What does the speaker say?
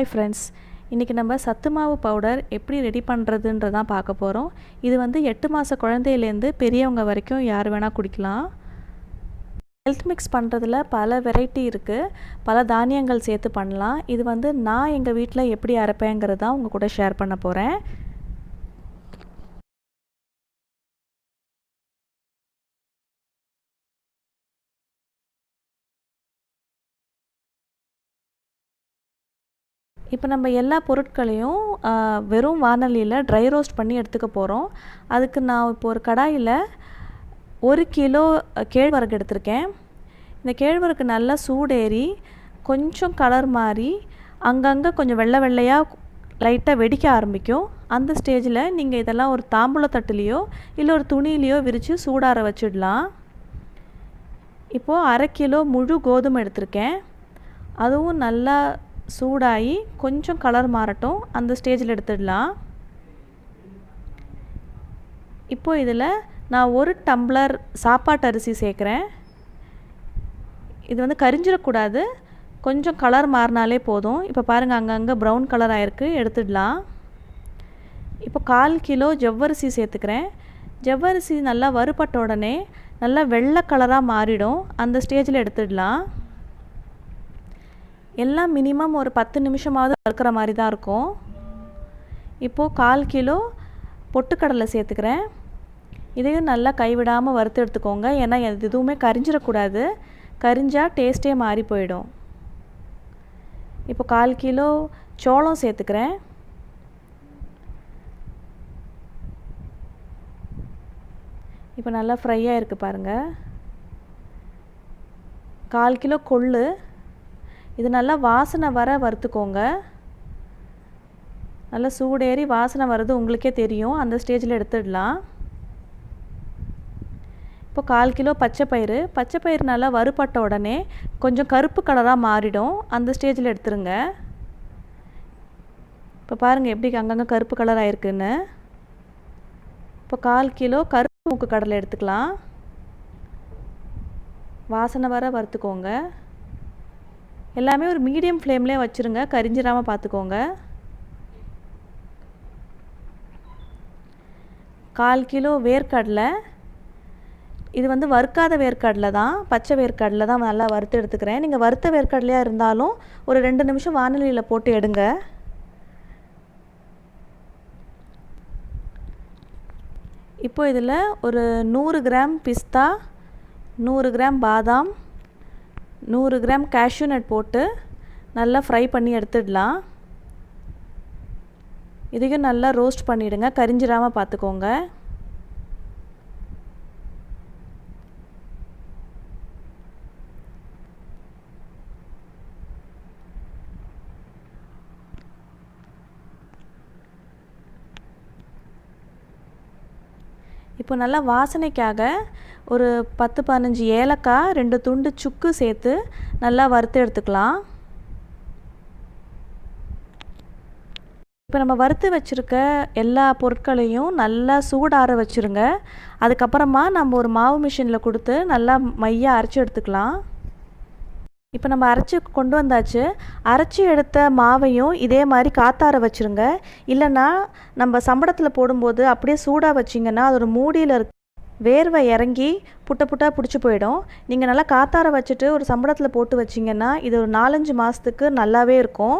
Hi friends, இன்றைக்கி நம்ம சத்து மாவு பவுடர் எப்படி ரெடி பண்ணுறதுன்றதான் பார்க்க போகிறோம். இது வந்து 8 மாத குழந்தையிலேருந்து பெரியவங்க வரைக்கும் யார் வேணால் குடிக்கலாம். ஹெல்த் மிக்ஸ் பண்ணுறதுல பல வெரைட்டி இருக்குது, பல தானியங்கள் சேர்த்து பண்ணலாம். இது வந்து நான் எங்கள் வீட்டில் எப்படி அரைப்பேங்கிறது தான் உங்கள் கூட ஷேர் பண்ண போகிறேன். இப்போ நம்ம எல்லா பொருட்களையும் வெறும் வானலியில் ட்ரை ரோஸ்ட் பண்ணி எடுத்துக்க போகிறோம். அதுக்கு நான் இப்போ ஒரு கடாயில் 1 கிலோ கேழ்வரகு எடுத்திருக்கேன். இந்த கேழ்வரகு நல்லா சூடேறி கொஞ்சம் கலர் மாறி அங்கங்கே கொஞ்சம் வெள்ளை வெள்ளையாக லைட்டாக வெடிக்க ஆரம்பிக்கும். அந்த ஸ்டேஜில் நீங்கள் இதெல்லாம் ஒரு தாம்பூல தட்டுலேயோ இல்லை ஒரு துணியிலையோ விரித்து சூடார வச்சிடலாம். இப்போது 1/2 கிலோ முழு கோதுமை எடுத்திருக்கேன். அதுவும் நல்லா சூடாகி கொஞ்சம் கலர் மாறட்டும், அந்த ஸ்டேஜில் எடுத்துடலாம். இப்போது இதில் நான் 1 டம்ளர் சாப்பாட்டு அரிசி சேர்க்குறேன். இது வந்து கரிஞ்சிடக்கூடாது, கொஞ்சம் கலர் மாறினாலே போதும். இப்போ பாருங்கள், அங்கங்கே ப்ரௌன் கலர் ஆகிருக்கு, எடுத்துடலாம். இப்போ 1/4 கிலோ ஜவ்வரிசி சேர்த்துக்கிறேன். ஜவ்வரிசி நல்லா வறுபட்ட உடனே நல்லா வெள்ளை கலராக மாறிடும், அந்த ஸ்டேஜில் எடுத்துடலாம். எல்லாம் மினிமம் ஒரு 10 நிமிஷமாவது வறுக்கிற மாதிரி தான் இருக்கும். இப்போது 1/4 கிலோ பொட்டுக்கடலை சேர்த்துக்கிறேன். இதையும் நல்லா கைவிடாமல் வறுத்து எடுத்துக்கோங்க, ஏன்னா எதுவுமே கரிஞ்சிடக்கூடாது, கரிஞ்சால் டேஸ்ட்டே மாறி போயிடும். இப்போ 1/4 கிலோ சோளம் சேர்த்துக்கிறேன். இப்போ நல்லா ஃப்ரையாக இருக்குது பாருங்கள். 1/4 கிலோ கொள்ளு, இது நல்லா வாசனை வர வறுத்துக்கோங்க. நல்லா சூடேறி வாசனை வர்றது உங்களுக்கே தெரியும், அந்த ஸ்டேஜில் எடுத்துடலாம். இப்போ 1/4 கிலோ பச்சை பயிறு நல்லா வறுபட்ட உடனே கொஞ்சம் கருப்பு கலராக மாறிடும், அந்த ஸ்டேஜில் எடுத்துருங்க. இப்போ பாருங்கள் எப்படி அங்கங்கே கருப்பு கலர் ஆயிருக்குன்னு. இப்போ 1/4 கிலோ கருப்பு மூக்கு கடலை எடுத்துக்கலாம். வாசனை வர வறுத்துக்கோங்க. எல்லாமே ஒரு மீடியம் ஃப்ளேம்லேயே வச்சுருங்க, கரிஞ்சிடாமல் பார்த்துக்கோங்க. 1/4 கிலோ வேர்க்கடலை, இது வந்து வறுக்காத வேர்க்கடலை தான், பச்சை வேர்க்கடலை தான் நல்லா வறுத்து எடுத்துக்கிறேன். நீங்கள் வறுத்த வேர்க்கடலையாக இருந்தாலும் ஒரு 2 நிமிஷம் வானலியில் போட்டு எடுங்க. இப்போ இதில் ஒரு 100 கிராம் பிஸ்தா, 100 கிராம் பாதாம், 100 கிராம் கேஷ்யூ நட் போட்டு நல்லா ஃப்ரை பண்ணி எடுத்துடலாம். இதையும் நல்லா ரோஸ்ட் பண்ணிவிடுங்க, கரிஞ்சிடாமல் பார்த்துக்கோங்க. இப்போ நல்லா வாசனைக்காக ஒரு 10-15 ஏலக்காய், 2 துண்டு சுக்கு சேர்த்து நல்லா வறுத்து எடுத்துக்கலாம். இப்போ நம்ம வறுத்து வச்சுருக்க எல்லா பொருட்களையும் நல்லா சூடார வச்சுருங்க. அதுக்கப்புறமா நம்ம ஒரு மாவு மிஷினில் கொடுத்து நல்லா மையாக அரைச்சி எடுத்துக்கலாம். இப்போ நம்ம அரைச்சி கொண்டு வந்தாச்சு. அரைச்சி எடுத்த மாவையும் இதே மாதிரி காத்தார வச்சுருங்க. இல்லைன்னா நம்ம சம்படத்தில் போடும்போது அப்படியே சூடாக வச்சிங்கன்னா அதோட மூடியில் வேர்வை இறங்கி புட்டாக பிடிச்சி போயிடும். நீங்கள் நல்லா காத்தார வச்சுட்டு ஒரு சம்படத்தில் போட்டு வச்சிங்கன்னா இது ஒரு 4-5 மாதத்துக்கு நல்லாவே இருக்கும்.